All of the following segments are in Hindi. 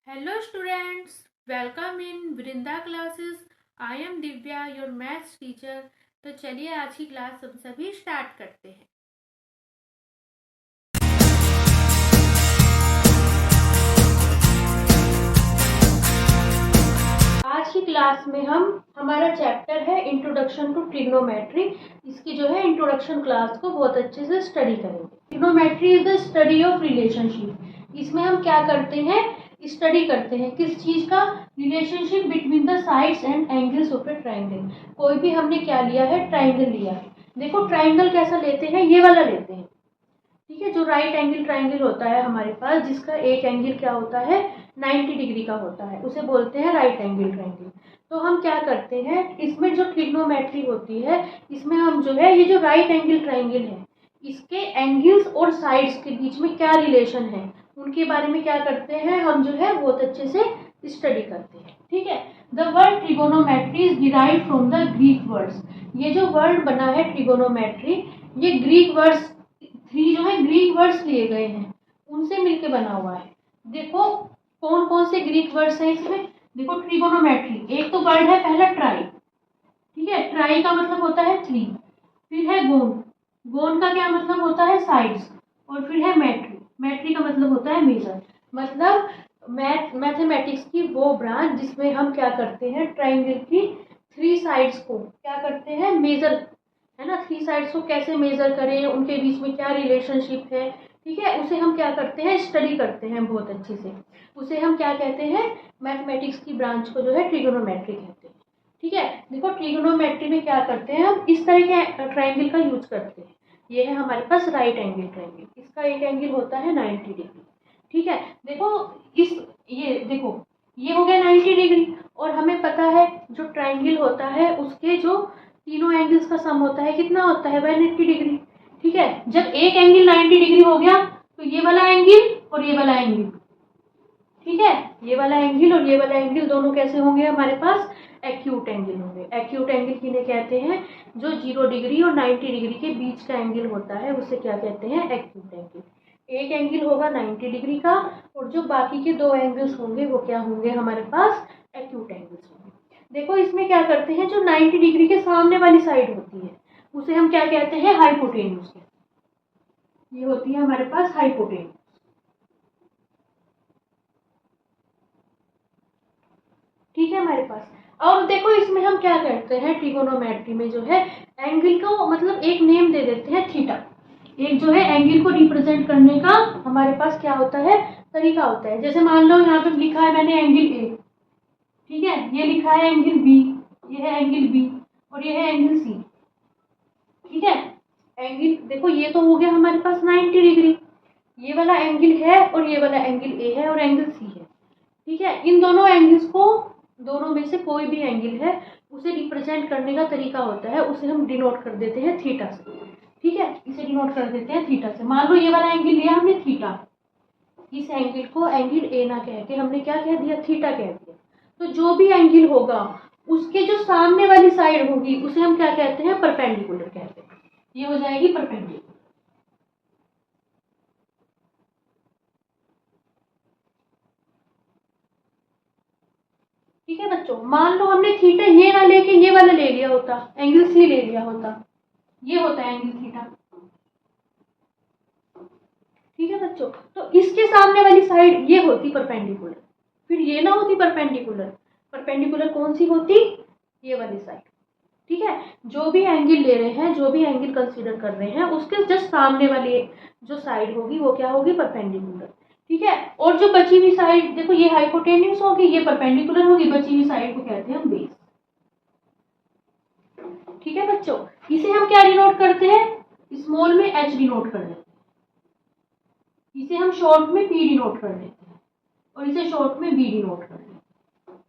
Hello students, welcome in Vrinda classes. I am Divya, your maths teacher. तो चलिए आज की क्लास हम सभी स्टार्ट करते हैं। आज की क्लास में हमारा चैप्टर है इंट्रोडक्शन टू ट्रिग्नोमेट्री। इसकी जो है इंट्रोडक्शन क्लास को बहुत अच्छे से स्टडी करेंगे। Trigonometry is the study of relationship. इसमें हम क्या करते हैं, स्टडी करते हैं किस चीज का, relationship between the sides and angles of A triangle. कोई भी हमने क्या लिया है, ट्राइंगल लिया है। देखो ट्राइंगल कैसा लेते हैं, ये वाला लेते हैं, ठीक है। जो राइट एंगल ट्राइंगल होता है हमारे पास, जिसका एक एंगल क्या होता है, 90 डिग्री का होता है, उसे बोलते हैं राइट एंगल ट्राइंगल। तो हम क्या करते हैं, इसमें जो ट्रिग्नोमेट्री होती है, इसमें हम जो है ये जो राइट एंगल ट्राइंगल है, इसके एंगल्स और साइड्स के बीच में क्या रिलेशन है, उनके बारे में क्या करते हैं, हम जो है बहुत अच्छे से स्टडी करते हैं, ठीक है। The word trigonometry is derived from the Greek words. ये जो वर्ड बना है ट्रिगोनोमेट्री, ये ग्रीक वर्ड्स, थ्री जो है ग्रीक वर्ड्स लिए गए हैं, उनसे मिलके बना हुआ है। देखो कौन कौन से ग्रीक वर्ड्स हैं इसमें। देखो ट्रिगोनोमेट्री, एक तो वर्ड है पहला ट्राई, ठीक है। ट्राई का मतलब होता है थ्री। फिर है गोन, गोन का क्या मतलब होता है, साइड्स। और फिर है मैट्री, मैट्री का मतलब होता है मेजर। मतलब मैथमेटिक्स की वो ब्रांच जिसमें हम क्या करते हैं, ट्राइंगल की थ्री साइड्स को क्या करते हैं, मेजर, है ना। थ्री साइड्स को कैसे मेजर करें, उनके बीच में क्या रिलेशनशिप है, ठीक है, उसे हम क्या करते हैं, स्टडी करते हैं बहुत अच्छे से। उसे हम क्या कहते हैं, मैथमेटिक्स की ब्रांच को जो है ट्रिगोनोमेट्री कहते हैं, ठीक है। देखो ट्रिगोनोमेट्री में क्या करते हैं, हम इस तरह के ट्राइंगल का यूज करते हैं। ये है हमारे पास राइट एंगल ट्राइंगल, इसका एक एंगल होता है 90 डिग्री, ठीक है। देखो इस, ये देखो ये हो गया 90 डिग्री। और हमें पता है जो ट्राइंगल होता है उसके जो तीनों एंगल्स का सम होता है, कितना होता है, 180 डिग्री, ठीक है। जब एक एंगल 90 डिग्री हो गया तो ये वाला एंगल और ये वाला एंगल, ठीक है, ये वाला एंगल और ये वाला एंगल दोनों कैसे होंगे हमारे पास, एक्यूट एंगल होंगे। एक्यूट एंगल किन्हें कहते हैं, जो 0 डिग्री और 90 डिग्री के बीच का एंगल होता है उसे क्या कहते हैं, एक्यूट एंगल। एक एंगल होगा 90 डिग्री का और जो बाकी के दो एंगल्स होंगे वो क्या होंगे हमारे पास, एक्यूट एंगल्स होंगे। देखो इसमें क्या करते हैं, जो 90 डिग्री के सामने वाली साइड होती है उसे हम क्या कहते हैं, हाइपोटेन्यूज। ये होती है हमारे पास हाइपोटेन्यूज, ठीक है हमारे पास। और देखो इसमें हम क्या करते हैं, ट्रिगोनोमेट्री में जो है एंगल को मतलब एक नेम दे देते हैं, थीटा। एक जो है एंगल को रिप्रेजेंट करने का हमारे पास क्या होता है, तरीका होता है। जैसे मान लो यहाँ पे लिखा है मैंने एंगल ए, ठीक है, ये लिखा है एंगल बी, ये है एंगल बी, और ये है एंगल सी, ठीक है। एंगल देखो ये तो हो गया हमारे पास 90 डिग्री, ये वाला एंगल है और ये वाला एंगल ए है और एंगल सी है, ठीक है। इन दोनों एंगल्स को, दोनों में से कोई भी एंगल है उसे रिप्रेजेंट करने का तरीका होता है, उसे हम डिनोट कर देते हैं थीटा से, ठीक है। इसे डिनोट कर देते हैं थीटा से। मान लो ये वाला एंगल लिया हमने थीटा, इस एंगल को एंगल ए ना कह के हमने क्या कह दिया, थीटा कह दिया। तो जो भी एंगल होगा उसके जो सामने वाली साइड होगी उसे हम क्या कहते हैं, परपेंडिकुलर कहते हैं। ये हो जाएगी परपेंडिकुलर, ठीक है बच्चों। मान लो हमने थीटा ये ना लेके ये वाला ले लिया होता, एंगल सी ले लिया होता, ये होता है एंगल थीटा, ठीक है बच्चों। तो इसके सामने वाली साइड ये होती परपेंडिकुलर, फिर ये ना होती परपेंडिकुलर। परपेंडिकुलर कौन सी होती, ये वाली साइड, ठीक है। जो भी एंगल ले रहे हैं, जो भी एंगल कंसीडर कर रहे हैं, उसके जस्ट सामने वाली जो साइड होगी वो क्या होगी, परपेंडिकुलर, ठीक है। और जो बची हुई साइड, देखो ये हाइपोटेन्यूज होगी, ये परपेंडिकुलर होगी, बची हुई साइड को कहते हैं हम बेस, ठीक है बच्चों। इसे हम क्या डिनोट करते हैं, स्मॉल में एच डिनोट कर देते हैं, इसे हम शॉर्ट में पी डिनोट कर देते हैं और इसे शॉर्ट में बी डिनोट कर देते हैं,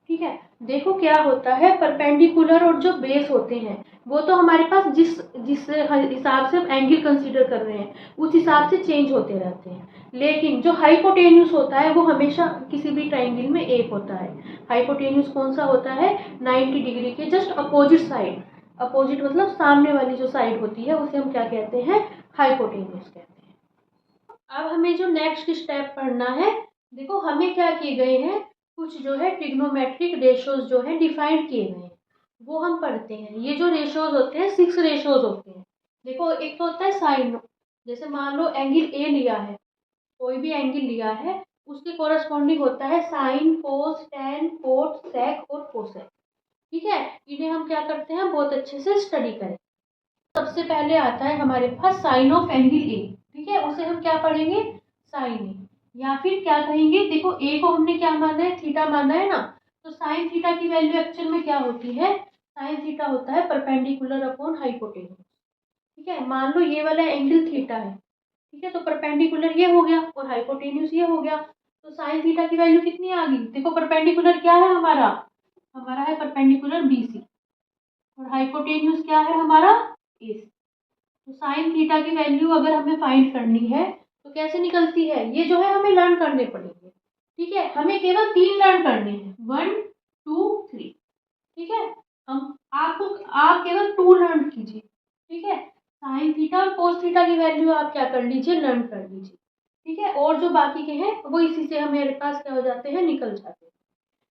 ठीक है। देखो क्या होता है, परपेंडिकुलर और जो बेस होते हैं वो तो हमारे पास जिस जिस हिसाब से हम एंगल कंसीडर कर रहे हैं उस हिसाब से चेंज होते रहते हैं। लेकिन जो हाइपोटेन्यूज होता है वो हमेशा किसी भी ट्राइंगल में एक होता है। हाइपोटेन्यूज कौन सा होता है, 90 डिग्री के जस्ट अपोजिट साइड, अपोजिट मतलब सामने वाली जो साइड होती है उसे हम क्या कहते हैं, हाइपोटेन्यूज कहते हैं। अब हमें जो नेक्स्ट स्टेप पढ़ना है देखो हमें क्या किए गए हैं, कुछ जो है ट्रिग्नोमेट्रिक रेशोज जो है डिफाइंड किए गए हैं, वो हम पढ़ते हैं। ये जो रेशोज होते हैं 6 रेशोज होते हैं। देखो एक तो होता है साइन, जैसे मान लो एंगल ए लिया है, कोई भी एंगल लिया है, उसके कोरस्पॉन्डिंग होता है साइन, कोस, टेन, कोट, सेक और कोसेक। ठीक है, इन्हें हम क्या करते हैं, बहुत अच्छे से स्टडी करें। सबसे पहले आता है हमारे पास साइन ऑफ एंगल ए। ठीक है, उसे हम क्या पढ़ेंगे, साइन ए, या फिर क्या कहेंगे, देखो ए को हमने क्या माना है, थीटा माना है ना, तो साइन थीटा की वैल्यू एक्चुअल में क्या होती है, साइन थीटा होता है परपेंडिकुलर अपॉन हाइपोटेन्यूज। ठीक है, मान लो ये वाला एंगल थीटा है, ठीक है, तो परपेंडिकुलर ये हो गया और हाइपोटेन्यूज ये हो गया, तो साइन थीटा की वैल्यू कितनी आ गई, देखो परपेंडिकुलर क्या है हमारा, हमारा है परपेंडिकुलर बीसी, और हाइपोटेन्यूज क्या है हमारा, ए। तो साइन थीटा की वैल्यू अगर हमें फाइंड करनी है तो कैसे निकलती है, ये जो है हमें लर्न करने पड़ेंगे। ठीक है, हमें केवल 3 लर्न करने हैं, 1 2 3। ठीक है, हम आपको, आप केवल 2 लर्न कीजिए। ठीक है, साइन थीटा और कोस थीटा की वैल्यू आप क्या कर लीजिए, लर्न कर लीजिए। ठीक है, और जो बाकी के हैं वो इसी से हमारे पास क्या हो जाते हैं, निकल जाते हैं।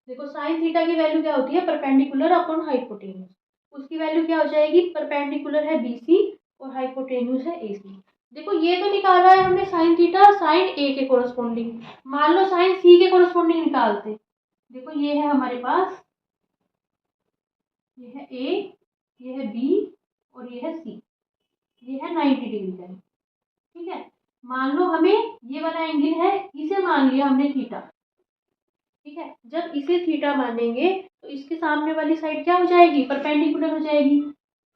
देखो साइन थीटा की वैल्यू क्या होती है, परपेंडिकुलर अपॉन हाइपोटेन्यूज, उसकी वैल्यू क्या हो जाएगी, परपेंडिकुलर है बीसी और हाइपोटेन्यूज है एसी। देखो ये तो निकाला है हमने साइन थीटा साइन ए के कोरस्पॉन्डिंग, मान लो साइन सी के कोरस्पॉन्डिंग निकालते। देखो ये है हमारे पास, ये है ए, ये है बी और ये है सी, ये है 90 डिग्री का। ठीक है, मान लो हमें ये वाला एंगल है, इसे मान लिया हमने थीटा। ठीक है, जब इसे थीटा मानेंगे तो इसके सामने वाली साइड क्या हो जाएगी, परपेंडिकुलर हो जाएगी,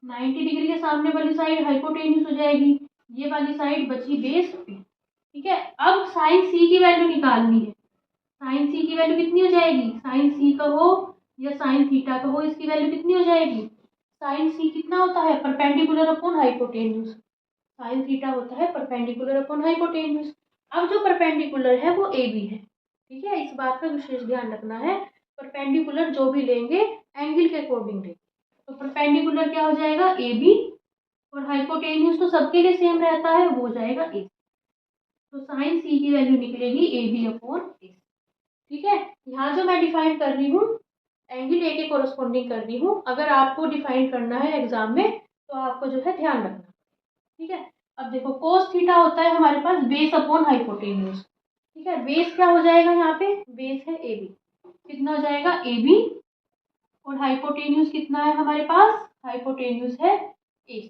90 डिग्री के सामने वाली साइड हाइपोटेन्यूज हो जाएगी, ये वाली साइड बची बेस पे। ठीक है, अब साइन सी की वैल्यू निकालनी है, साइन सी की वैल्यू कितनी हो जाएगी, साइन सी का हो या साइन थीटा का हो, इसकी वैल्यू कितनी हो जाएगी, साइन सी कितना होता है, perpendicular upon hypotenuse, sine theta होता है परपेंडिकुलर अपॉन हाइपोटेन्यूज। अब जो परपेंडिकुलर है वो ए बी है। ठीक है, इस बात का विशेष ध्यान रखना है, परपेंडिकुलर जो भी लेंगे एंगल के अकॉर्डिंग लेंगे, तो परपेंडिकुलर क्या हो जाएगा, ए बी, और हाइपोटेन्यूज तो सबके लिए सेम रहता है, वो हो जाएगा ए। तो साइन सी की वैल्यू निकलेगी ए बी अपॉन ए। ठीक है, यहाँ जो मैं डिफाइन कर रही हूँ एंगल ए के कोरस्पॉन्डिंग कर रही हूँ, अगर आपको डिफाइन करना है एग्जाम में तो आपको जो है ध्यान रखना। ठीक है, अब देखो कोस थीटा होता है हमारे पास बेस अपॉन हाइपोटेन्यूज। ठीक है, बेस क्या हो जाएगा, यहाँ पे बेस है ए बी, कितना हो जाएगा ए बी, और हाइपोटेन्यूज कितना है हमारे पास, हाइपोटेन्यूज है ए।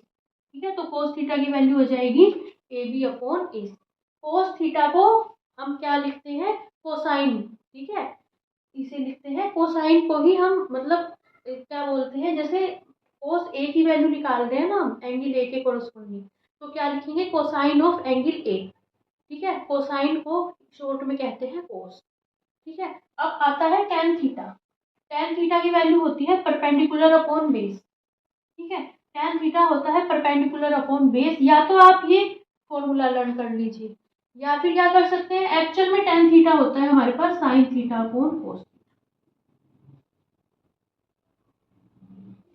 ठीक है, तो कोस थीटा की वैल्यू हो जाएगी A B upon A. Cos theta को हम क्या लिखते हैं, कोसाइन। ठीक है, इसे लिखते हैं कोसाइन को ही हम, मतलब क्या बोलते हैं, जैसे कोस ए की वैल्यू निकाल रहे हैं ना हम एंगल ए के कोरस्पॉन्डिंग, तो क्या लिखेंगे, कोसाइन ऑफ एंगल ए। ठीक है, कोसाइन को शॉर्ट में कहते हैं कोस। ठीक है, अब आता है टेन थीटा। टेन थीटा की वैल्यू होती है परपेंडिकुलर अपॉन बेस। ठीक है, टेन थीटा होता है परपेंडिकुलर अपॉन बेस, या तो आप ये फॉर्मूला लर्न कर लीजिए, या फिर क्या कर सकते हैं, एक्चुअल में टेन थीटा होता है हमारे पास साइन थीटा अपॉन कोस।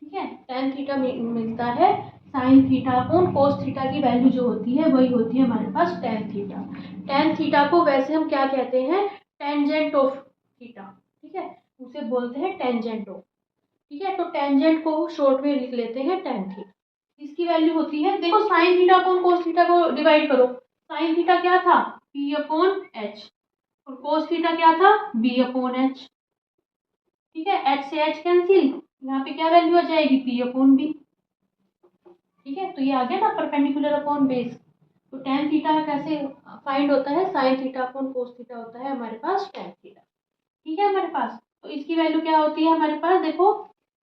ठीक है, टेन थीटा मिलता है साइन थीटा अपॉन कोस थीटा की वैल्यू जो होती है वही होती है हमारे पास टेन थीटा। टेन थीटा को वैसे हम क्या कहते हैं, टेंजेंट ऑफ थीटा। ठीक है, उसे बोलते हैं टेंजेंट ऑफ। ठीक है, तो टेंजेंट को शॉर्ट में लिख लेते हैं टेन थीटा। इसकी वैल्यू होती है, देखो साइन थीटा अपॉन कोस थीटा को डिवाइड करो, साइन थीटा क्या था, पी अपॉन एच, और कोस थीटा क्या था, बी अपॉन एच। ठीक है, एच से एच कैंसिल, यहाँ पे क्या वैल्यू आ जाएगी, पी अपॉन बी। ठीक है, तो ये आ गया ना परपेंडिकुलर अपॉन बेस। तो टेन थीटा कैसे फाइंड होता है, sine theta upon cos theta होता है हमारे पास टेन थीटा। ठीक है, हमारे पास तो इसकी वैल्यू क्या होती है हमारे पास, देखो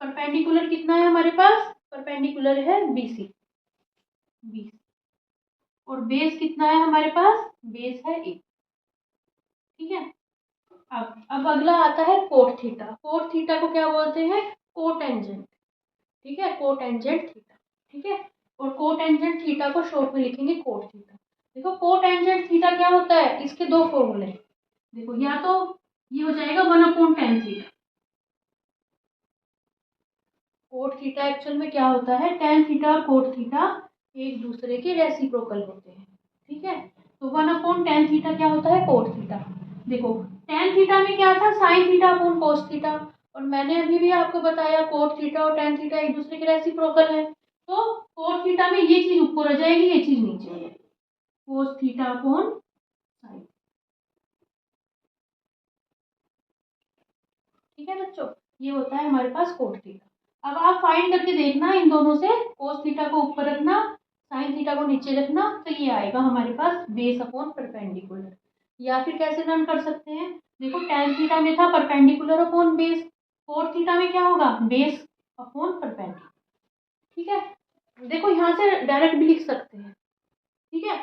परपेंडिकुलर कितना है हमारे पास, परपेंडिकुलर है बीसी, बी, और बेस कितना है हमारे पास, बेस है ए। ठीक है, अब अगला आता है कोट थीटा। कोट थीटा को क्या बोलते हैं, कोटेंजेंट। ठीक है, कोटेंजेंट थीटा। ठीक है, और कोटेंजेंट थीटा को शॉर्ट में लिखेंगे कोट थीटा। देखो कोटेंजेंट थीटा क्या होता है, इसके दो फॉर्मूले। देखो या तो ये हो जाएगा 1/tan theta. Cot theta actual में क्या होता है, tan थीटा और कोट थीटा एक दूसरे के रेसिप्रोकल होते हैं। ठीक है, तो 1/tan थीटा क्या होता है, कोट थीटा। देखो tan थीटा में क्या था, sin theta upon cos theta, और मैंने अभी भी आपको बताया cot थीटा और tan थीटा एक दूसरे के रेसिप्रोकल है। तो cos थीटा में ये चीज ऊपर आ जाएगी, ये चीज नीचे आ जाएगी, cos थीटा अपॉन sin। ठीक है बच्चों, ये होता है हमारे पास cot थीटा। अब आप फाइंड करके देखना इन दोनों से, cos थीटा को ऊपर रखना, sin थीटा को नीचे रखना, तो ये आएगा हमारे पास बेस अपॉन परपेंडिकुलर। या फिर कैसे रन कर सकते हैं, देखो tan थीटा में था perpendicular upon base, cot theta में क्या होगा, बेस अपॉन परपेंडिकुलर। ठीक है, देखो यहाँ से डायरेक्ट भी लिख सकते हैं। ठीक है,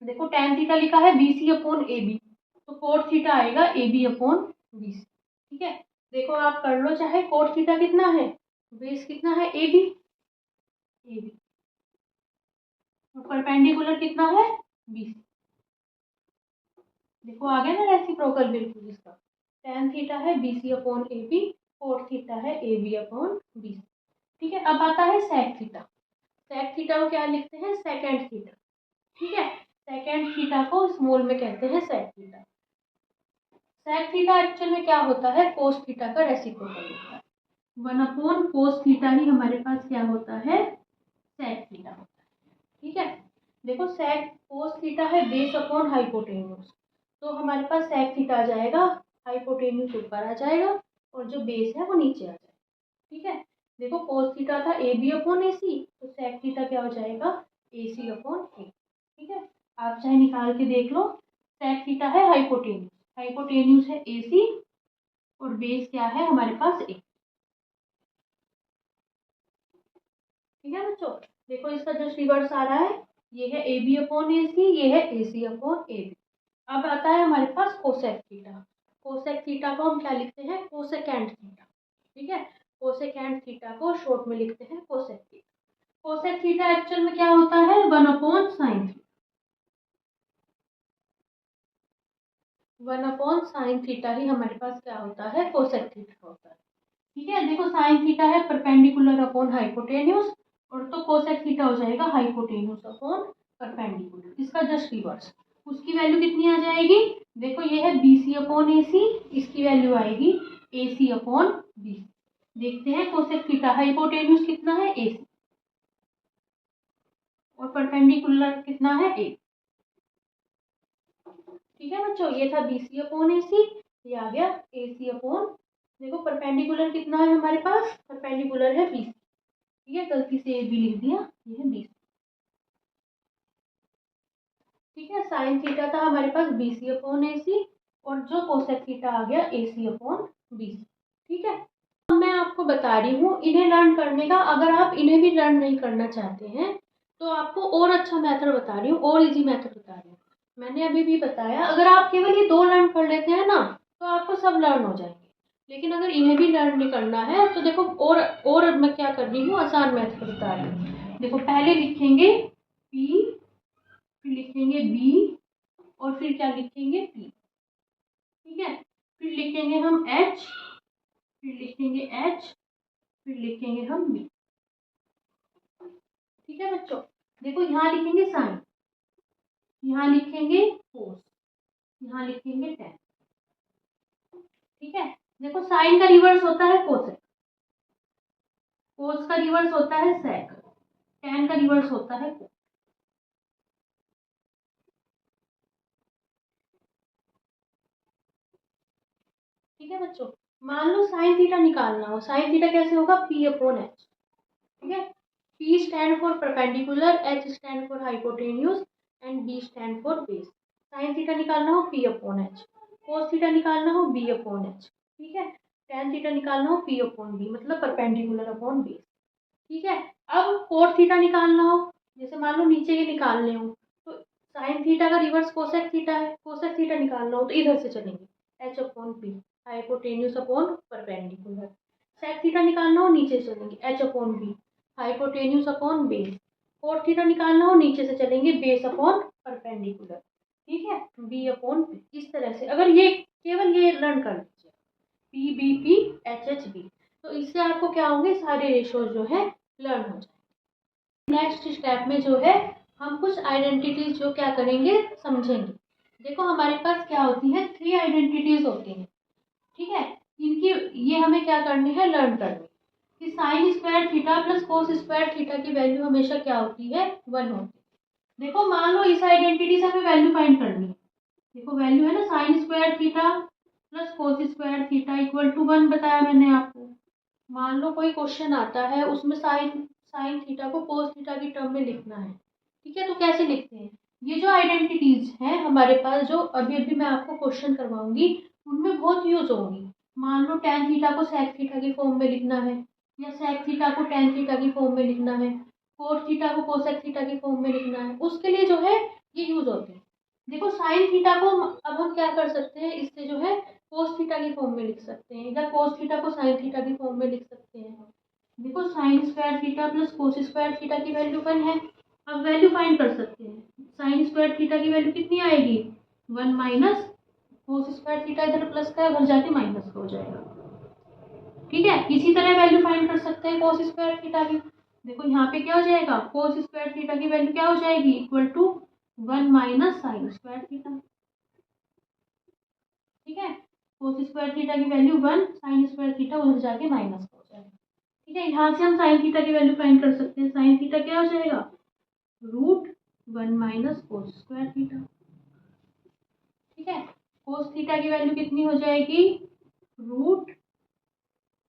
देखो tan थीटा लिखा है BC अपॉन AB, तो cot थीटा आएगा AB अपॉन BC। ठीक है, देखो आप कर लो चाहे, cot थीटा कितना है, बेस कितना है AB, और परपेंडिकुलर कितना है BC। देखो आ गया ना रेसिप्रोकल बिल्कुल इसका, tan थीटा है BC upon AB, cot theta है AB अपॉन BC। ठीक है, अब आता है sec थीटा। sec थीटा को क्या लिखते हैं, सेकेंड थीटा। ठीक है, सेकेंड थीटा को स्मॉल में कहते हैं sec theta. sec theta actual में क्या होता है, cos थीटा का रेसिप्रोकल होता है। 1 अपॉन cos थीटा ही हमारे पास क्या होता है, sec थीटा होता है। ठीक है, देखो sec cos थीटा है बेस अपॉन हाइपोटेन्यूज, तो हमारे पास sec थीटा आ जाएगा, हाइपोटेन्यूज ऊपर आ जाएगा और जो बेस है वो नीचे आ जाएगा। ठीक है, देखो cos थीटा था AB अपॉन AC, तो sec थीटा क्या हो जाएगा, AC अपॉन A। ठीक है, आप चाहे निकाल के देख लो, sec थीटा है हाइपोटेन्यूज, हाइपोटेन्यूज है AC और बेस क्या है हमारे पास A। ठीक है बच्चों, देखो इसका जो रिवर्स आ रहा है, ये है AB अपॉन AC, ये है AC अपॉन AB। अब आता है हमारे पास कोसेक थीटा। कोसेक थीटा को हम क्या लिखते हैं, कोसेकेंट थीटा। ठीक है, कोसेकेंट थीटा को शॉर्ट में लिखते हैं cosec theta. Cosec theta actual में क्या होता है, 1 upon sine theta. 1 upon sine theta ही हमारे पास क्या होता है, कोसेक थीटा होता है। ठीक है, देखो साइन थीटा है परपेंडिकुलर अपॉन हाइपोटेन्यूज, और तो कोसेक थीटा हो जाएगा हाइपोटेन्यूज अपॉन परपेंडिकुलर, इसका जस्ट रिवर्स। उसकी वैल्यू कितनी आ जाएगी, देखो ये है BC अपॉन AC, इसकी वैल्यू आएगी AC अपॉन BC। देखते हैं कोसेक थीटा, हाइपोटेन्यूज कितना है AC और परपेंडिकुलर कितना है A। ठीक है बच्चों, ये था BC अपॉन AC, ये आ गया AC अपॉन, देखो परपेंडिकुलर कितना है हमारे पास, परपेंडिकुलर है BC। ठीक है, गलती से AB लिख दिया, ये है BC। ठीक है, साइन थीटा था हमारे पास BC अपॉन AC, और जो कोसेक थीटा आ गया AC अपॉन BC। ठीक है, अब मैं आपको बता रही हूँ इन्हें लर्न करने का, अगर आप इन्हें भी लर्न नहीं करना चाहते हैं तो आपको और अच्छा मेथड बता रही हूँ, और इजी मेथड बता रही हूँ। मैंने अभी भी बताया, अगर आप केवल ये 2 लर्न कर लेते हैं ना, तो आपको सब लर्न हो जाएंगे। लेकिन अगर इन्हें भी लर्न नहीं करना है तो देखो, और मैं क्या कर रही हूँ, आसान मेथड बता रही हूँ। देखो पहले लिखेंगे P, फिर लिखेंगे B, और फिर क्या लिखेंगे P। ठीक है, फिर लिखेंगे हम H, फिर लिखेंगे H, फिर लिखेंगे हम B। ठीक है बच्चों, देखो यहाँ लिखेंगे साइन, यहाँ लिखेंगे कोस, यहाँ लिखेंगे टेन। ठीक है, देखो साइन का रिवर्स होता है कोसेक, कोस का रिवर्स होता है सेक, टेन का रिवर्स होता है कोस। ठीक है बच्चों, मान लो साइन थीटा निकालना हो, साइन थीटा कैसे होगा, P अपॉन H। ठीक है, P stand for perpendicular, H stand for hypotenuse and B stand for base. Sine theta निकालना हो P upon H, cos theta निकालना हो B अपॉन H। ठीक है, टेन थीटा निकालना हो P अपॉन B, मतलब परपेंडिकुलर अपॉन बेस। ठीक है, अब कोट थीटा निकालना हो, जैसे मान लो नीचे के निकालने हो, तो साइन थीटा का रिवर्स कोसेक थीटा है, कोसेक थीटा निकालना हो तो इधर से चलेंगे H upon P, hypotenuse upon perpendicular. Sec theta निकालना हो नीचे से चलेंगे H upon B, hypotenuse upon base. Cot theta निकालना हो नीचे से चलेंगे बेस अपॉन परपेंडिकुलर। ठीक है, B अपॉन P। इस तरह से अगर ये केवल ये लर्न कर लीजिए, P B P H H B, तो इससे आपको क्या होंगे, सारे रेशोज जो है लर्न हो जाएंगे। नेक्स्ट स्टेप में जो है हम कुछ आइडेंटिटीज जो क्या करेंगे, समझेंगे। देखो हमारे पास क्या होती है, 3 आइडेंटिटीज होती हैं, ठीक है। इनकी ये हमें क्या करनी है, लर्न करनी कि sign square theta plus cos square theta की वैल्यू हमेशा क्या होती है, 1 होती है। देखो मान लो इस आइडेंटिटी से हमें वैल्यू फाइंड करनी है। देखो वैल्यू है ना, sine square theta plus cos square theta equal to 1 बताया मैंने आपको। मान लो कोई क्वेश्चन आता है, उसमें साइन साइन थीटा को कोस थीटा की टर्म में लिखना है, ठीक है। तो कैसे लिखते हैं, ये जो आइडेंटिटीज हैं हमारे पास, जो अभी अभी मैं आपको क्वेश्चन करवाऊंगी, उनमें बहुत यूज होंगी। मान लो टेन थीटा को सेक थीटा की फॉर्म में लिखना है, या सेक थीटा को टेन थीटा की फॉर्म में लिखना है, कोस थीटा को कोसेक थीटा की फॉर्म में लिखना है, उसके लिए जो है ये यूज होते हैं। देखो साइन थीटा को अब हम क्या कर सकते हैं, इससे जो है कोस थीटा की फॉर्म में लिख सकते हैं, या कोस थीटा को साइन थीटा की फॉर्म में लिख सकते हैं। देखो sign square theta plus cos square theta की वैल्यू 1 है। अब वैल्यू फाइंड कर सकते हैं, साइन स्क्वायर थीटा की वैल्यू कितनी आएगी, 1 माइनस कोस स्क्वायर थीटा, इधर प्लस का उधर जाके माइनस का हो जाएगा, ठीक है। इसी तरह वैल्यू फाइंड कर सकते हैं कोस स्क्वायर थीटा की। देखो यहाँ पे क्या हो जाएगा, कोस स्क्वायर थीटा की वैल्यू क्या हो जाएगी, equal to 1 minus sine square theta, ठीक है। कोस स्क्वायर थीटा की वैल्यू 1, साइन स्क्वायर थीटा उधर जाके माइनस का हो जाएगा, ठीक है। यहाँ से हम साइन थीटा की वैल्यू फाइंड कर सकते हैं। साइन थीटा क्या हो जाएगा, root 1 minus cos square theta, ठीक है। कोस थीटा की वैल्यू कितनी हो जाएगी, root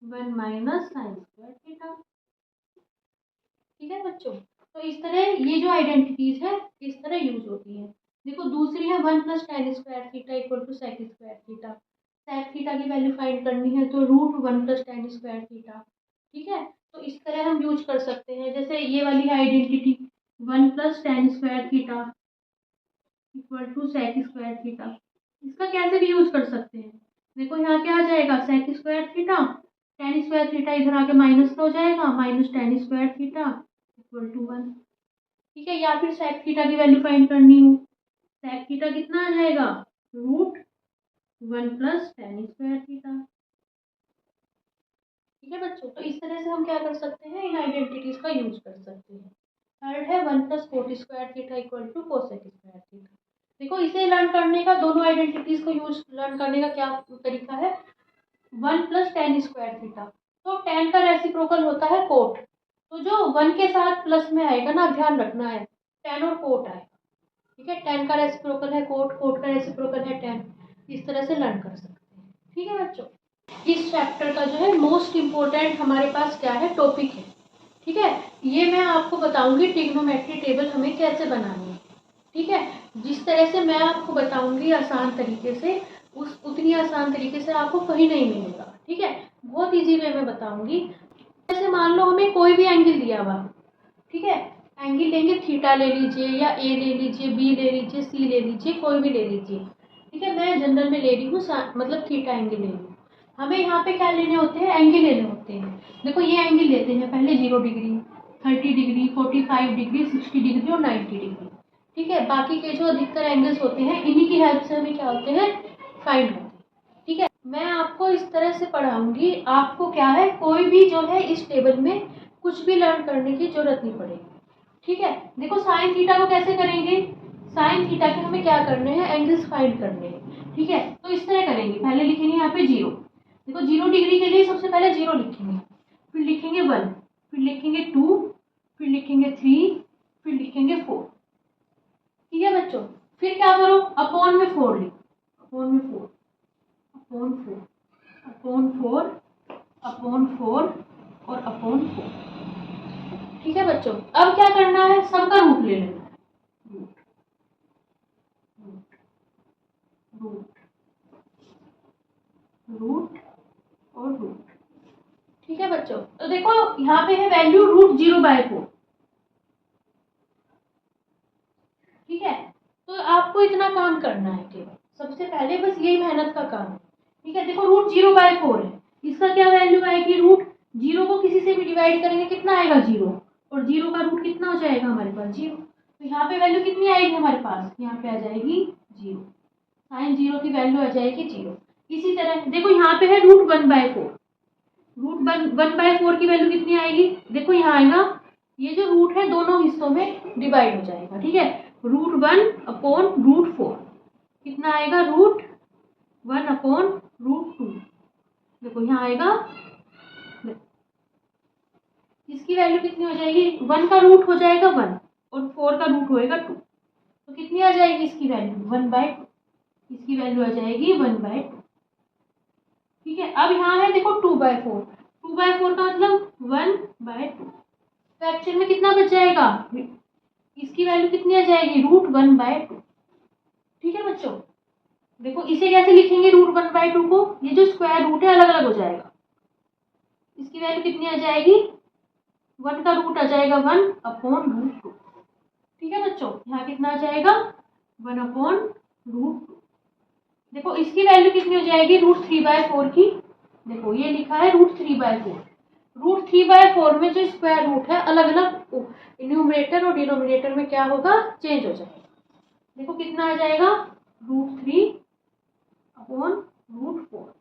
1 minus sine square theta, ठीक है बच्चों। तो इस तरह ये जो आइडेंटिटीज है इस तरह यूज होती है। देखो दूसरी है 1 plus tan square theta equal to sec square theta. Sec theta की वैल्यू फाइंड करनी है, तो root 1 plus tan square theta, ठीक है। तो इस तरह हम यूज कर सकते हैं। जैसे ये वाली identity 1 plus tan square theta equal to sec square theta, इसका कैसे भी यूज कर सकते हैं। देखो यहाँ क्या आ जाएगा, sec square theta, tan square theta इधर आके माइनस का हो जाएगा, minus tan square theta equal to 1, ठीक है। या फिर सेक थीटा की वैल्यू फाइंड करनी हो, सेक थीटा कितना आ जाएगा, root 1 plus tan square theta, ठीक है बच्चों। तो इस तरह से हम क्या कर सकते हैं, इन आइडेंटिटीज का यूज कर सकते हैं। थर्ड है 1 plus cot square theta equal to cosec square theta. देखो इसे लर्न करने का, दोनों आइडेंटिटीज को यूज लर्न करने का क्या तरीका है, 1 प्लस टेन स्क्वायर थीटा, तो टेन का रेसिप्रोकल होता है कोट, तो जो 1 के साथ प्लस में आएगा ना, ध्यान रखना है, टेन और कोट आएगा, ठीक है। टेन का रेसिप्रोकल है कोट, कोट का रेसिप्रोकल है टेन, इस तरह से लर्न कर सकते हैं, ठीक है बच्चों। इस चैप्टर का जो है मोस्ट इम्पोर्टेंट हमारे पास क्या है, टॉपिक है, ठीक है। ये मैं आपको बताऊंगी ट्रिग्नोमेट्री टेबल हमें कैसे बनानी है, ठीक है। जिस तरह से मैं आपको बताऊंगी आसान तरीके से, उस उतनी आसान तरीके से आपको कहीं नहीं मिलेगा, ठीक है। बहुत इजी वे में बताऊंगी। जैसे मान लो हमें कोई भी एंगल दिया हुआ, ठीक है, एंगल लेंगे, थीटा ले लीजिए, या ए ले लीजिए, बी ले लीजिए, सी ले लीजिए, कोई भी ले लीजिए, ठीक है। मैं जनरल में ले रही हूँ, मतलब थीटा एंगल ले रही हूँ। हमें यहाँ पे क्या लेने होते हैं, एंगल लेने होते हैं। देखो ये एंगल लेते हैं पहले 0 डिग्री, 30 डिग्री, 45 डिग्री, 60 डिग्री और 90 डिग्री, ठीक है। बाकी के जो अधिकतर एंगल्स होते हैं, इन्हीं की हेल्प से हमें क्या होते हैं, फाइंड होते हैं, ठीक है। मैं आपको इस तरह से पढ़ाऊंगी, आपको क्या है, कोई भी जो है इस टेबल में कुछ भी लर्न करने की जरूरत नहीं पड़ेगी, ठीक है। देखो साइन थीटा को कैसे करेंगे, साइन थीटा के हमें क्या करने हैं, एंगल्स फाइंड करने हैं, ठीक है। तो इस तरह करेंगे, पहले लिखेंगे यहाँ पे 0, देखो 0 डिग्री के लिए सबसे पहले 0 लिखेंगे, फिर लिखेंगे 1, फिर लिखेंगे 2, फिर लिखेंगे 3, फिर लिखेंगे 4, ठीक है बच्चों। फिर क्या करो, अपॉन में 4 लिखो, अपॉन में 4, अपॉन 4, अपॉन 4, अपॉन 4 और अपॉन 4, ठीक है बच्चों। अब क्या करना है, सबका रूट ले लेना है, रूट रूट रूट और रूट, ठीक है बच्चों। तो देखो यहाँ पे है वैल्यू रूट 0/4, ठीक है। तो आपको इतना काम करना है केवल, सबसे पहले बस यही मेहनत का काम है, ठीक है। देखो रूट 0/4 है, इसका क्या वैल्यू आएगी, रूट 0 को किसी से भी डिवाइड करेंगे कितना आएगा, 0, और 0 का रूट कितना हो जाएगा हमारे पास, 0। तो यहाँ पे वैल्यू कितनी आएगी हमारे पास, यहाँ पे आ जाएगी 0, साइन 0 की वैल्यू आ जाएगी 0। इसी तरह देखो यहाँ पे है रूट 1/4, रूट 1/4 की वैल्यू कितनी आएगी, देखो यहाँ आएगा, ये जो रूट है दोनों हिस्सों में डिवाइड हो जाएगा, ठीक है, रूट 1 अपॉन रूट 4, कितना आएगा √1/√2। देखो यहाँ आएगा, इसकी वैल्यू कितनी हो जाएगी, 1 का रूट हो जाएगा 1 और 4 का रूट होएगा 2, तो कितनी आ जाएगी इसकी वैल्यू 1/2। इसकी वैल्यू आ जाएगी 1/2। ठीक है, अब यहाँ है देखो 2/4, 2/4 का मतलब 1/2। फ्रैक्शन में कितना बच जाएगा, इसकी वैल्यू कितनी आ जाएगी √1/2। ठीक है बच्चों, देखो इसे कैसे लिखेंगे √1/2 को, ये जो स्क्वायर रूट है अलग अलग हो जाएगा। इसकी वैल्यू कितनी आ जाएगी, 1 का रूट आ जाएगा 1/√2। ठीक है बच्चों, यहाँ कितना आ जाएगा 1/√2। देखो इसकी वैल्यू कितनी हो जाएगी √3/4 की। देखो ये लिखा है √3/4, √3/4 में जो स्क्वायर रूट है अलग अलग न्यूमरेटर और डिनोमिनेटर में क्या होगा, चेंज हो जाएगा। देखो कितना आ जाएगा √3/4।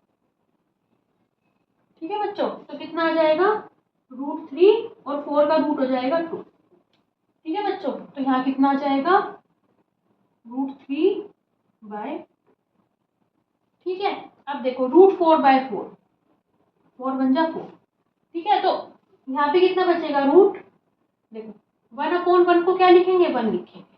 ठीक है बच्चों, तो कितना आ जाएगा √3 और 4 का रूट हो जाएगा 2। ठीक है बच्चों, तो यहाँ कितना आ जाएगा √3/। ठीक है, अब देखो √4/4, 4 बन जा 4। ठीक है, तो यहाँ पे कितना बचेगा रूट, देखो 1/1 को क्या लिखेंगे 1 लिखेंगे।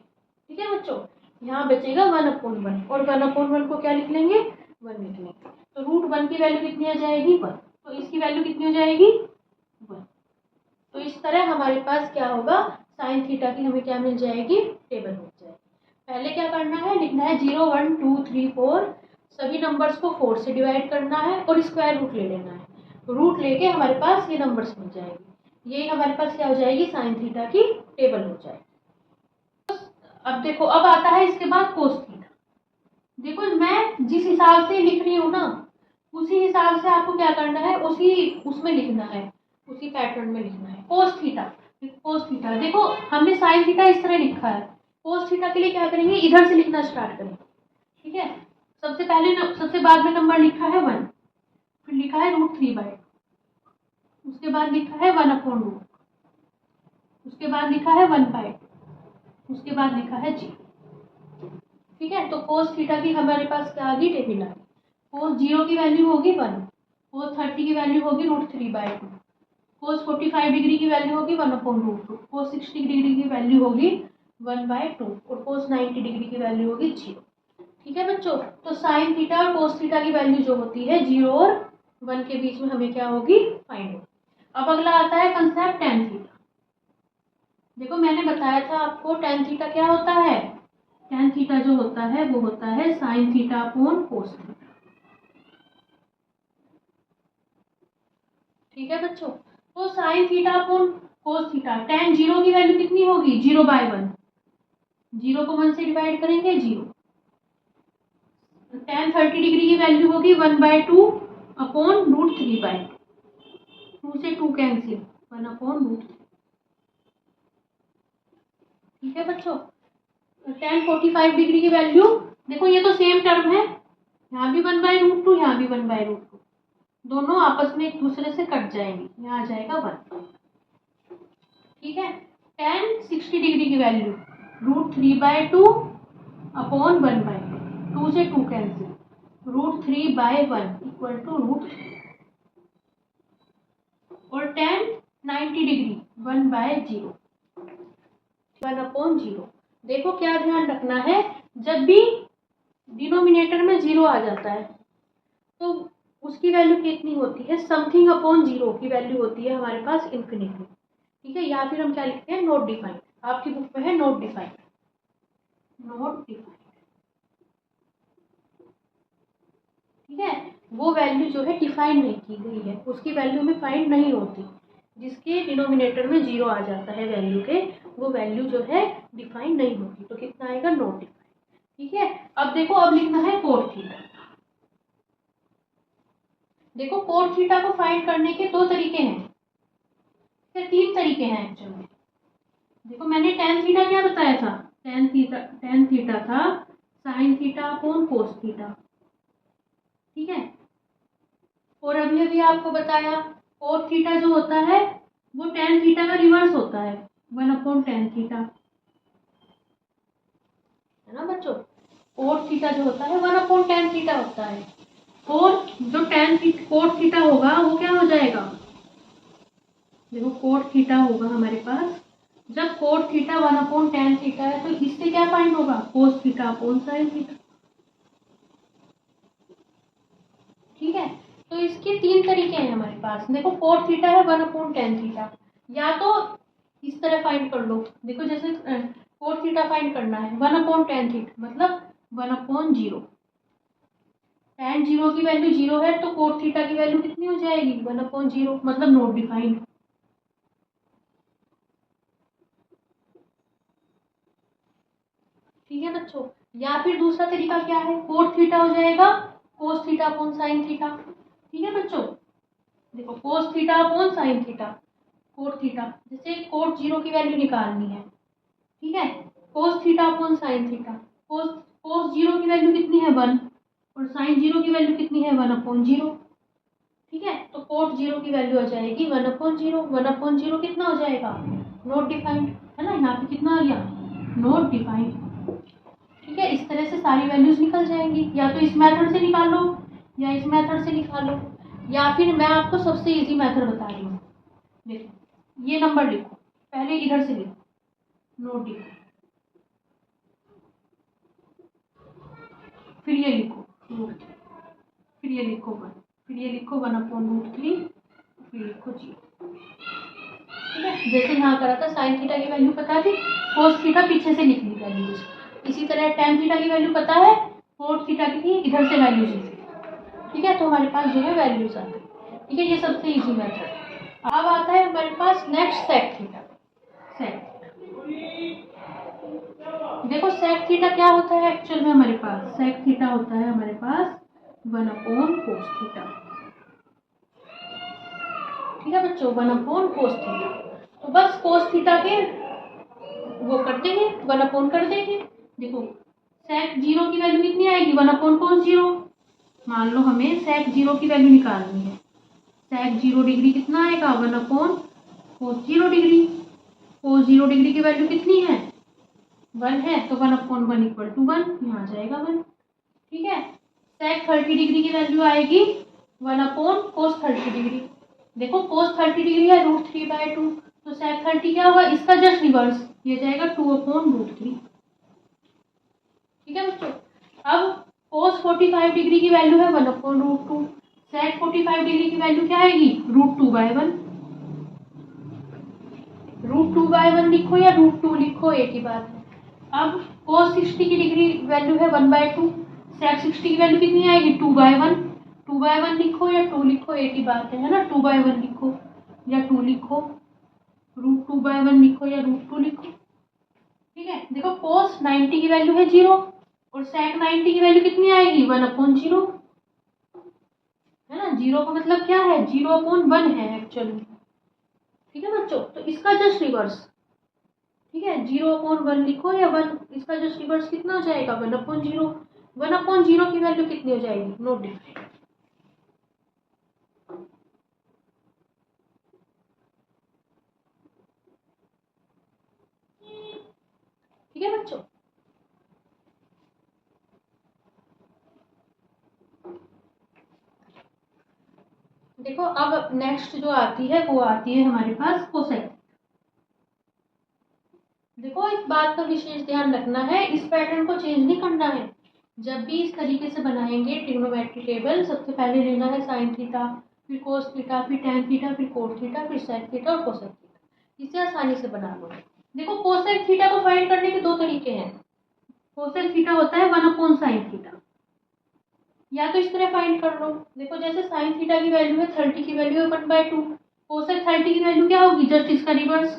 ठीक है बच्चों, यहाँ बचेगा 1/1 और 1/1 को क्या लिख लेंगे 1 लिख लेंगे। तो √1 की वैल्यू कितनी आ जाएगी 1, तो इसकी वैल्यू कितनी हो जाएगी 1। तो इस तरह हमारे पास क्या होगा, साइन थीटा की हमें क्या मिल जाएगी, टेबल मिल जाएगी। पहले क्या करना है, लिखना है 0 1 2 3 4, सभी नंबर्स को 4 से डिवाइड करना है और स्क्वायर रूट ले लेना है। रूट लेके हमारे पास ये नंबर्स मिल जाएगी, यही हमारे पास क्या हो जाएगी, साइन थीटा की टेबल हो जाएगी। अब देखो, अब आता है इसके बाद कोस थीटा। देखो मैं जिस हिसाब से लिख रही हूँ ना, उसी हिसाब से आपको क्या करना है, उसी उसमें लिखना है, उसी पैटर्न में लिखना है। कोस थीटा, कोस थीटा देखो हमने साइन थीटा इस तरह लिखा है, कोस थीटा के लिए क्या करेंगे, इधर से लिखना स्टार्ट करेंगे। ठीक है, सबसे पहले सबसे बाद में नंबर लिखा है 1, फिर लिखा है √3/2, उसके बाद लिखा है 1/√, उसके बाद लिखा है 1/2, उसके बाद लिखा है 0। ठीक है, तो कोस थीटा की हमारे पास क्या आ गई, टेबल आ गई। कोस 0 की वैल्यू होगी 1, कोस 30 की वैल्यू होगी √3/2, कोस 45 डिग्री की वैल्यू होगी 1/√2, कोस 60 डिग्री की वैल्यू होगी 1/2 और कोस 90 डिग्री की वैल्यू होगी 0। ठीक है बच्चों, तो साइन थीटा और कोस थीटा की वैल्यू जो होती है 0 और 1 के बीच में हमें क्या होगी, फाइंड होगी। अब अगला आता है कंसेप्ट टेन थीटा। देखो मैंने बताया था आपको टेन थीटा क्या होता है, टेन थीटा जो होता है वो होता है sine theta upon cos theta. ठीक है बच्चों, तो sine theta upon cos theta, ten 0 की वैल्यू कितनी होगी 0/1, 0 को 1 से डिवाइड करेंगे 0। टेन 30 डिग्री की वैल्यू होगी 1/2 अपॉन √3/2, 2 से 2 कैंसिल, 1/√3। ठीक है बच्चों, टेन 45 डिग्री की वैल्यू, देखो ये तो सेम टर्म है, यहाँ भी 1/√2, यहाँ भी 1/√2, दोनों आपस में एक दूसरे से कट जाएंगे, यहाँ आ जाएगा 1। ठीक है, टेन 60 डिग्री की वैल्यू √3/2 अपॉन 1/2, 2 से 2 कैंसिल, √3/1 इक्वल टू √3। और टेन 90 डिग्री 1/0, 1/0। देखो क्या ध्यान रखना है, जब भी डिनोमिनेटर में 0 आ जाता है तो उसकी वैल्यू कितनी होती है, समथिंग अपॉन 0 की वैल्यू होती है हमारे पास इन्फिनिटी। ठीक है, या फिर हम क्या लिखते हैं, नॉट डिफाइंड। आपकी बुक में है नॉट डिफाइंड, नॉट डिफाइंड। ठीक है, वो वैल्यू जो है डिफाइन नहीं की गई है, उसकी वैल्यू में फाइंड नहीं होती, जिसके डिनोमिनेटर में 0 आ जाता है वैल्यू के, वो वैल्यू जो है डिफाइन नहीं होती, तो कितना आएगा, नॉट डिफाइंड। ठीक है, अब देखो अब लिखना है कोस थीटा। देखो कोस थीटा को फाइंड करने के दो तरीके हैं, फिर 3 तरीके हैं एक्चुअली। देखो मैंने टेन थीटा क्या बताया था, टेन थीटा था sine theta upon cos theta. ठीक है, और अभी अभी आपको बताया कोस थीटा जो होता है वो टेन थीटा का रिवर्स होता है, 1/tan थीटा, है ना बच्चों। कोट थीटा जो होता है 1/tan थीटा होता है, और जो कोट थीटा होगा वो क्या हो जाएगा, देखो कोट थीटा होगा हमारे पास, जब कोट थीटा 1/tan थीटा है तो इससे क्या फाइंड होगा, कोस थीटा अपॉन साइन थीटा। ठीक है, तो इसके तीन तरीके हैं हमारे पास। देखो कोट थीटा है 1/tan थीटा, या तो इस तरह फाइंड कर लो। देखो जैसे कोट थीटा फाइंड करना है 1/tan थीटा मतलब 1/0, tan 0 की वैल्यू 0 है तो कोट थीटा की वैल्यू कितनी हो जाएगी 1/0 मतलब नॉट डिफाइंड। ठीक है बच्चों, या फिर दूसरा तरीका क्या है, कोट थीटा हो जाएगा cos theta upon sine theta. ठीक है बच्चों, देखो cos theta upon sine theta, cot theta, जैसे कोट 0 की वैल्यू निकालनी है, ठीक है, cos theta upon sine theta, cos cos 0 की वैल्यू कितनी है 1 और साइन 0 की वैल्यू कितनी है 1/0। ठीक है, तो कोट 0 की वैल्यू आ जाएगी 1/0, 1/0 कितना हो जाएगा नॉट डिफाइंड, है ना, यहाँ पे कितना आ गया नॉट डिफाइंड। ठीक है, इस तरह से सारी वैल्यूज निकल जाएंगी, या तो इस मेथड से निकालो या इस मेथड से निकालो, या फिर मैं आपको सबसे इजी मेथड बता रही हूँ। देखो ये नंबर लिखो, पहले इधर से लिखो नोट डिफाइंड, फिर ये लिखो रूट, फिर ये लिखो 1, फिर ये लिखो 1/√3, फिर लिखो 0। ठीक है, जैसे यहाँ करा था साइन थीटा की वैल्यू पता थी, कोस थीटा पीछे से लिख ली वैल्यूज, इसी तरह tan थीटा की वैल्यू पता है, कोट थीटा की थी, इधर से वैल्यूज लिखी। ठीक है, तो हमारे पास जो है वैल्यूज आती है। ठीक है, ये सबसे इजी मेथड। अब आता है हमारे पास नेक्स्ट सेक थीटा। सेक, देखो सेक थीटा क्या होता है एक्चुअल में, हमारे पास सेक थीटा होता है हमारे पास 1/cos थीटा। ठीक है बच्चों, 1/cos थीटा, तो बस cos थीटा के वो कर देंगे 1 कर देंगे। देखो सेक 0 की वैल्यू कितनी आएगी 1/cos 0, मान लो हमें सेक 0 की वैल्यू निकालनी है, सेक 0 डिग्री कितना आएगा 1/cos 0 डिग्री, cos 0 डिग्री की वैल्यू कितनी है 1 है, तो 1/1 इक्वल टू 1, यहाँ जाएगा 1। ठीक है, सेक 30 डिग्री की वैल्यू आएगी 1/cos 30 डिग्री, देखो cos 30 डिग्री है √3/2, तो सेक 30 क्या होगा इसका जस्ट रिवर्स, ये जाएगा 2/√3। ठीक है बच्चों, अब cos 45 डिग्री की वैल्यू है 1/√2, सेक 45 डिग्री की वैल्यू क्या आएगी √2/1, √2/1 लिखो या √2 लिखो एक ही बात है। अब cos 60 की डिग्री वैल्यू है 1/2, सेक 60 की वैल्यू कितनी आएगी 2/1, 2/1 लिखो या 2 लिखो एक ही बात है ना, 2/1 लिखो या 2 लिखो, √2/1 लिखो या √2 लिखो। ठीक है, देखो cos 90 की वैल्यू है 0 और sec 90 की वैल्यू कितनी आएगी 1/0, है ना, 0 का मतलब क्या है 0/1 है एक्चुअल में। ठीक है बच्चों, तो इसका जस्ट रिवर्स, ठीक है 0/1 लिखो या 1, इसका जस्ट रिवर्स कितना हो जाएगा 1/0, 1/0 की वैल्यू कितनी हो जाएगी नोट डिफाइंड। ठीक है बच्चों, देखो अब नेक्स्ट जो आती है वो आती है हमारे पास कोसेक। देखो इस बात का विशेष ध्यान रखना है, इस पैटर्न को चेंज नहीं करना है। जब भी इस तरीके से बनाएंगे ट्रिग्नोमेट्री टेबल, सबसे पहले लेना है साइन थीटा, फिर कोस थीटा, फिर टैन थीटा, फिर कोट थीटा, फिर सेक थीटा और कोसेक थीटा, इसे आसानी से बना लो। देखो कोसेक थीटा को फाइंड करने के दो तरीके हैं, कोसेक थीटा होता है 1/sin थीटा, या तो इस तरह फाइंड कर लो। देखो जैसे साइन थीटा की वैल्यू है 30 की वैल्यू है 1/2, कोसेक 30 की वैल्यू क्या होगी जस्ट इसका रिवर्स,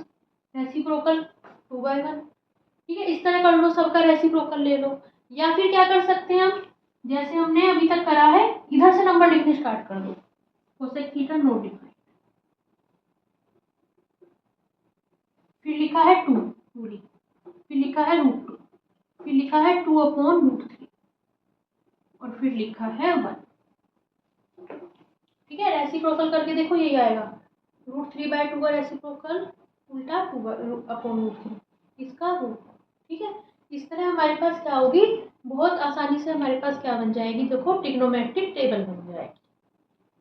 रेसिप्रोकल 2/1। ठीक है, इस तरह कर लो, सबका रेसिप्रोकल ले लो, या फिर क्या कर सकते हैं हम, जैसे हमने अभी तक करा है इधर से नंबर लिखने स्टार्ट कर दो, कोसेक थीटा नोट डिफाइंड, फिर लिखा है 2 पूरी, फिर लिखा है √2, फिर लिखा है 2/√3 और फिर लिखा है 1। ठीक है, रेसिप्रोकल करके देखो यही आएगा, √3/2 का रेसिप्रोकल उल्टा 2/√3 इसका रूट। ठीक है, इस तरह हमारे पास क्या होगी बहुत आसानी से हमारे पास क्या बन जाएगी, देखो ट्रिग्नोमेट्रिक टेबल बन जाएगी।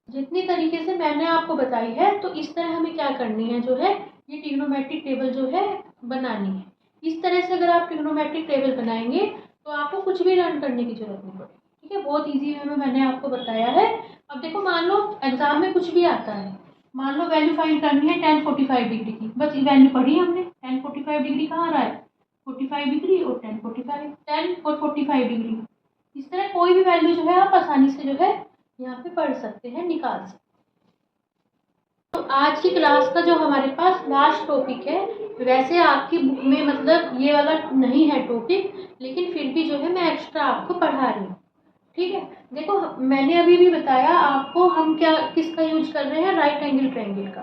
जितनी तरीके से मैंने आपको बताई है, तो इस तरह हमें क्या करनी है, जो है ये ट्रिग्नोमेट्रिक टेबल जो है बनानी है। इस तरह से अगर आप ट्रिग्नोमेट्रिक टेबल बनाएंगे तो आपको कुछ भी लर्न करने की जरूरत नहीं पड़ेगी। ठीक है, बहुत ईजी वे में मैंने आपको बताया है। अब देखो, मान लो एग्जाम में कुछ भी आता है, मान लो वैल्यू फाइंड करनी है tan 45 डिग्री की, बस वैल्यू पढ़ी हमने, tan 45 डिग्री कहाँ आ रहा है, 45 डिग्री और tan 45, tan और 45 डिग्री। इस तरह कोई भी वैल्यू जो है आप आसानी से जो है यहाँ पे पढ़ सकते हैं, निकाल सकते हैं। तो आज की क्लास का जो हमारे पास लास्ट टॉपिक है, वैसे आपकी बुक में मतलब ये वाला नहीं है टॉपिक, लेकिन फिर भी जो है मैं एक्स्ट्रा आपको पढ़ा रही हूँ। ठीक है, देखो मैंने अभी भी बताया आपको हम क्या किसका यूज कर रहे हैं, राइट एंगल ट्रायंगल का।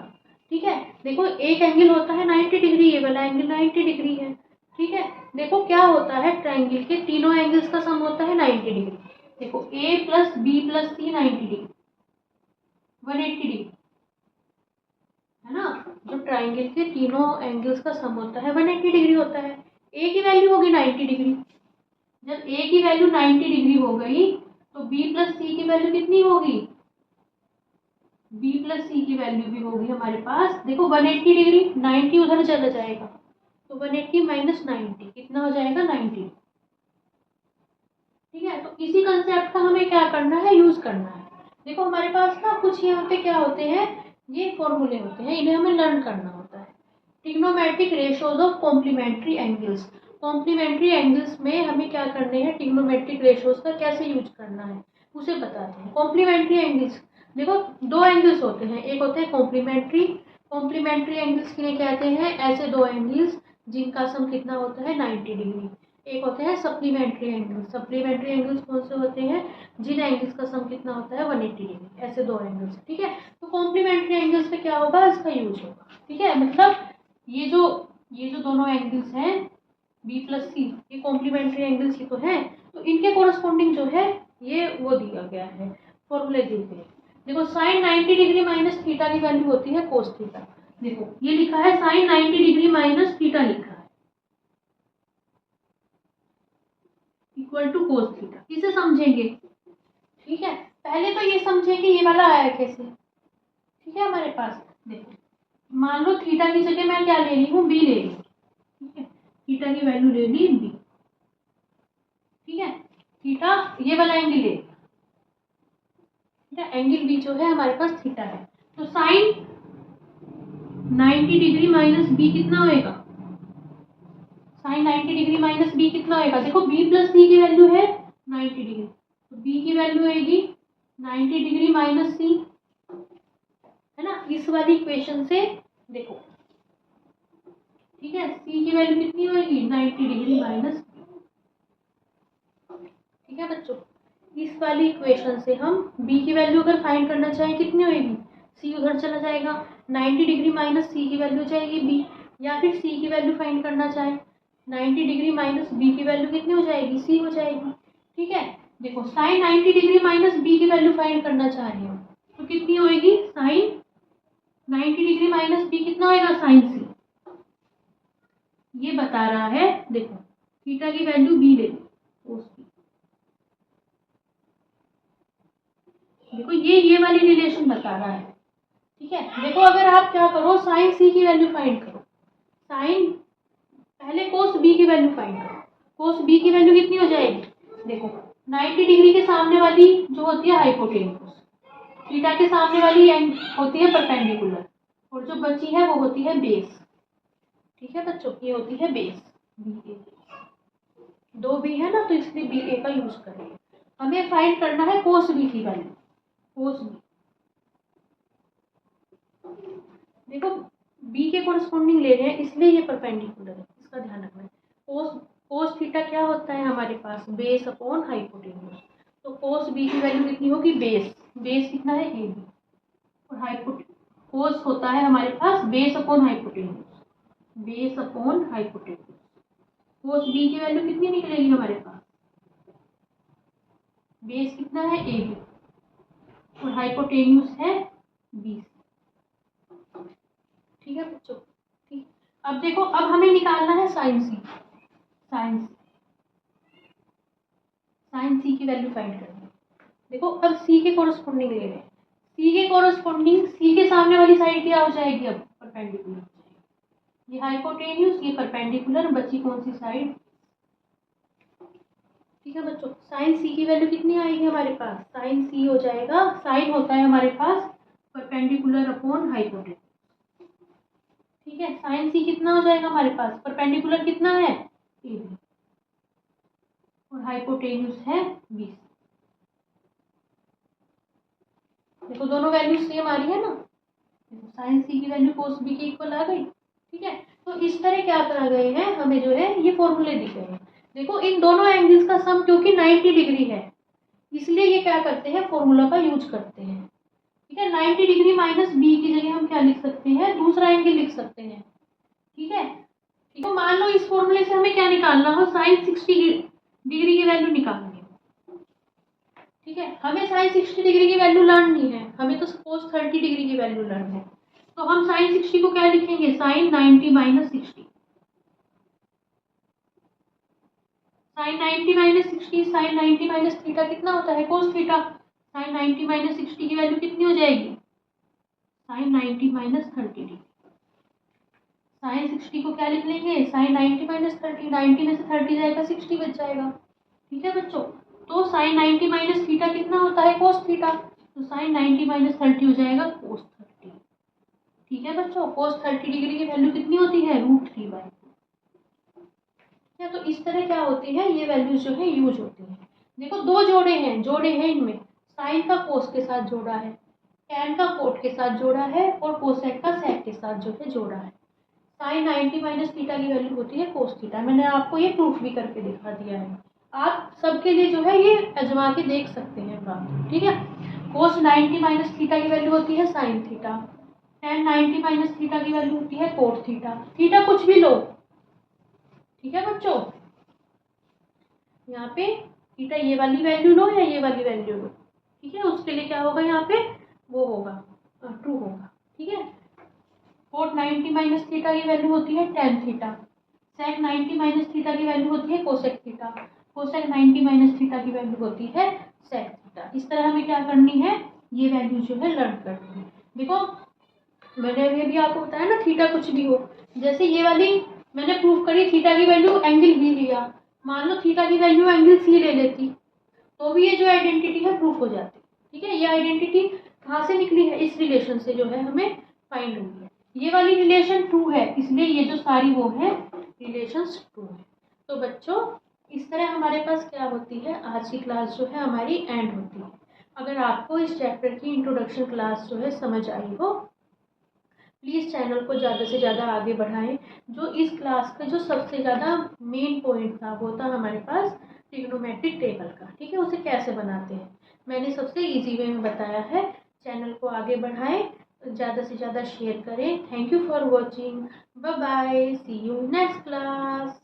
ठीक है, देखो एक एंगल होता है 90 डिग्री, ये वाला एंगल 90 डिग्री है। ठीक है, देखो क्या होता है, ट्रायंगल के तीनों एंगल्स का सम होता है 90 डिग्री। देखो ए प्लस बी प्लस सी 90 डिग्री, 180 डिग्री है ना। जो ट्रायंगल के तीनों एंगल्स का सम होता है 180 डिग्री होता है। ए की वैल्यू होगी 90 डिग्री। जब ए की वैल्यू 90 डिग्री हो गई तो बी प्लस सी की वैल्यू कितनी होगी, बी प्लस सी की वैल्यू भी होगी हमारे पास, देखो 180 डिग्री, 90 उधर चला जाएगा तो 180 माइनस 90 कितना हो जाएगा, 90। ठीक है, तो इसी कंसेप्ट का हमें क्या करना है, यूज करना है। देखो हमारे पास ना कुछ यहाँ पे क्या होते हैं, ये फॉर्मूले होते हैं, इन्हें हमें लर्न करना होता है। Trigonometric ratios of complementary angles. Complementary angles में हमें क्या करने हैं, ट्रिग्नोमेट्रिक रेशियोज का कैसे यूज करना है उसे बताते हैं। कॉम्प्लीमेंट्री एंगल्स, देखो दो एंगल्स होते हैं, एक होते हैं कॉम्प्लीमेंट्री। कॉम्प्लीमेंट्री एंगल्स के लिए कहते हैं ऐसे दो एंगल्स जिनका सम कितना होता है, 90 डिग्री। एक होते हैं सप्लीमेंट्री एंगल्स। सप्लीमेंट्री एंगल्स कौन से होते हैं, जिन एंगल्स का सम कितना होता है, 180 डिग्री। ऐसे दो एंगल्स। ठीक है, तो कॉम्प्लीमेंट्री एंगल्स पे क्या होगा, इसका यूज होगा। ठीक है, मतलब ये जो दोनों एंगल्स हैं बी प्लस सी, ये कॉम्प्लीमेंट्री एंगल्स ही तो हैं, तो इनके कोरस्पॉन्डिंग जो है ये वो दिया गया है, फॉर्मूले दिए गए। देखो साइन 90 डिग्री माइनस थीटा की वैल्यू होती है कोस थीटा। देखो ये लिखा है साइन 90 डिग्री माइनस थीटा लिखा है इक्वल टू कोस थीटा। इसे समझेंगे। ठीक है, पहले तो ये समझेंगे ये वाला आया कैसे। ठीक है, हमारे पास देखो मान लो थीटा की जगह मैं क्या ले रही हूँ, बी ले रही हूँ। ठीक है, थीटा की वैल्यू ले ली बी। ठीक है, थीटा ये वाला एंगल ले, ठीक है, एंगल बी जो है हमारे पास थीटा है। तो साइन 90 डिग्री माइनस बी कितना होएगा, साइन 90 डिग्री माइनस बी कितना होएगा, देखो बी प्लस सी की वैल्यू है 90 डिग्री, तो बी की वैल्यू होएगी 90 डिग्री माइनस सी, है ना। इस वाली इक्वेशन से देखो, ठीक है, सी की वैल्यू कितनी होगी, 90 डिग्री माइनस। ठीक है बच्चों, इस वाली इक्वेशन से हम b की वैल्यू अगर फाइंड करना चाहें कितनी होगी, c उधर चला जाएगा, 90 डिग्री माइनस सी की वैल्यू जाएगी b, या फिर c की वैल्यू फाइंड करना चाहें 90 डिग्री माइनस b की वैल्यू कितनी हो जाएगी, c हो जाएगी। ठीक है, देखो साइन 90 डिग्री माइनस b की वैल्यू फाइंड करना चाह रहे हो तो कितनी होगी, साइन 90 डिग्री माइनस b कितना होगा, साइन c। ये बता रहा है, देखो थीटा की वैल्यू b ले लो, देखो ये वाली रिलेशन बता रहा है। ठीक है, देखो अगर आप क्या करो, साइन सी की वैल्यू फाइंड करो, साइन पहले कोस बी की वैल्यू फाइंड करो, कोस बी की वैल्यू कितनी हो जाएगी, देखो 90 डिग्री के सामने वाली जो होती है हाइपोटेन्यूज, थीटा के सामने वाली होती है परपेंडिकुलर, और जो बची है वो होती है बेस। ठीक है बच्चों, ये होती है बेस बी ए, दो बी है ना, तो इसलिए बी ए का यूज करेंगे। हमें फाइंड करना है कोस बी की वैल्यू, कोस बी, देखो बी के कोरस्पॉन्डिंग ले रहे हैं इसलिए ये परपेंडिकुलर है, इसका ध्यान रखना है। कोस कोस थीटा क्या होता है हमारे पास, बेस अपॉन हाइपोटेन्यूज, तो कोस बी की वैल्यू कितनी होगी, बेस, बेस कितना है ए बी, और कोस होता है हमारे पास base upon hypotenuse, base upon hypotenuse. Cos b की वैल्यू कितनी निकलेगी हमारे पास, बेस कितना है ए बी और हाइपोटेन्यूज है बी। ठीक है बच्चों, ठीक। अब देखो अब हमें निकालना है साइन सी, साइन सी साइन सी की वैल्यू फाइंड करनी है। देखो अब सी के कोरस्पोंडिंग ले रहे हैं, सी के कोरस्पोंडिंग सी के सामने वाली साइड क्या हो जाएगी, अब परपेंडिकुलर हो जाएगी। ये हाइपोटेन्यूज, ये परपेंडिकुलर, बची कौन सी साइड। ठीक है बच्चों, साइन सी की वैल्यू कितनी आएगी हमारे पास, साइन सी हो जाएगा, साइन होता है हमारे पास परपेंडिकुलर अपॉन हाइपोटेन्यूज। ठीक है, साइन सी कितना हो जाएगा हमारे पास, परपेंडिकुलर कितना है 80 और हाइपोटेन्यूज है 20। देखो दोनों वैल्यू सेम आ रही है ना, साइन सी की वैल्यू कोस बी के इक्वल आ गई। ठीक है, तो इस तरह क्या करा गए हैं, हमें जो है ये फॉर्मूले दिख रहे हैं। देखो इन दोनों एंगल्स का सम क्योंकि 90 डिग्री है, इसलिए ये क्या करते हैं, फॉर्मूला का यूज करते हैं। ठीक है, 90 डिग्री माइनस बी की जगह हम क्या लिख सकते हैं, दूसरा एंगल लिख सकते हैं। ठीक है, तो मान लो इस फॉर्मूले से हमें क्या निकालना हो, साइन 60 डिग्री की वैल्यू निकालनी है। ठीक है, हमें साइन 60 डिग्री की वैल्यू लर्न नहीं है, हमें तो सपोज 30 डिग्री की वैल्यू लर्न है। तो हम साइन 60 को क्या लिखेंगे, sine 90 minus 60। Sine 90 minus 60, sine 90 minus theta कितना होता है, कोस थीटा। साइन 90 माइनस 60 की वैल्यू कितनी हो जाएगी, साइन 90 माइनस 30 डिग्री। साइन 60 को क्या लिख लेंगे, साइन 90 माइनस 30, 90 में से 30 जाएगा 60 बच जाएगा। ठीक है बच्चों, तो साइन 90 माइनस थीटा कितना होता है, कोस थीटा, तो साइन 90 माइनस 30 हो जाएगा कोस 30। ठीक है बच्चों, कोस 30 डिग्री की वैल्यू कितनी होती है, √3/2। तो इस तरह क्या होती है, ये वैल्यूज जो है यूज होती है। देखो दो जोड़े हैं इनमें, साइन का कोस के साथ जोड़ा है, टैन का कोट के साथ जोड़ा है और कोसेक का सेक के साथ जो है जोड़ा है। साइन 90 माइनस थीटा की वैल्यू होती है कोस थीटा। मैंने आपको ये प्रूफ भी करके दिखा दिया है, आप सबके लिए जो है ये आजमा के देख सकते हैं बात। ठीक है, कोस 90 माइनस थीटा की वैल्यू होती है sine theta, tan 90 minus theta की वैल्यू होती है कोट थीटा। थीटा कुछ भी लो, ठीक है बच्चों, यहाँ पे थीटा ये वाली वैल्यू लो या ये वाली वैल्यू लो, ठीक है, उसके लिए क्या होगा, यहाँ पे वो होगा ट्रू होगा। ठीक है, कोट 90 माइनस थीटा की वैल्यू होती है टेन थीटा, सेक 90 माइनस थीटा की वैल्यू होती है cosec theta, cosec 90 minus theta की वैल्यू होती है सेक थीटा। इस तरह हमें क्या करनी है, ये वैल्यू जो है लर्न करनी है। देखो मैंने ये भी आपको बताया ना, थीटा कुछ भी हो, जैसे ये वाली मैंने प्रूफ करी, थीटा की वैल्यू एंगल बी लिया, मान लो थीटा की वैल्यू एंगल सी ले लेती तो भी ये जो आइडेंटिटी है प्रूफ हो जाती। ठीक है, ये आइडेंटिटी कहाँ से निकली है, इस रिलेशन से जो है हमें फाइंड हुई है। ये वाली रिलेशन ट्रू है, इसलिए ये जो सारी वो है रिलेशंस ट्रू है। तो बच्चों इस तरह हमारे पास क्या होती है, आज की क्लास जो है हमारी एंड होती है। अगर आपको इस चैप्टर की इंट्रोडक्शन क्लास जो है समझ आई हो, प्लीज़ चैनल को ज़्यादा से ज़्यादा आगे बढ़ाएं। जो इस क्लास का जो सबसे ज़्यादा मेन पॉइंट था वो था हमारे पास ट्रिग्नोमेट्रिक टेबल का। ठीक है, उसे कैसे बनाते हैं मैंने सबसे इजी वे में बताया है। चैनल को आगे बढ़ाएं, ज़्यादा से ज़्यादा शेयर करें। Thank you for watching, bye bye, see you next class.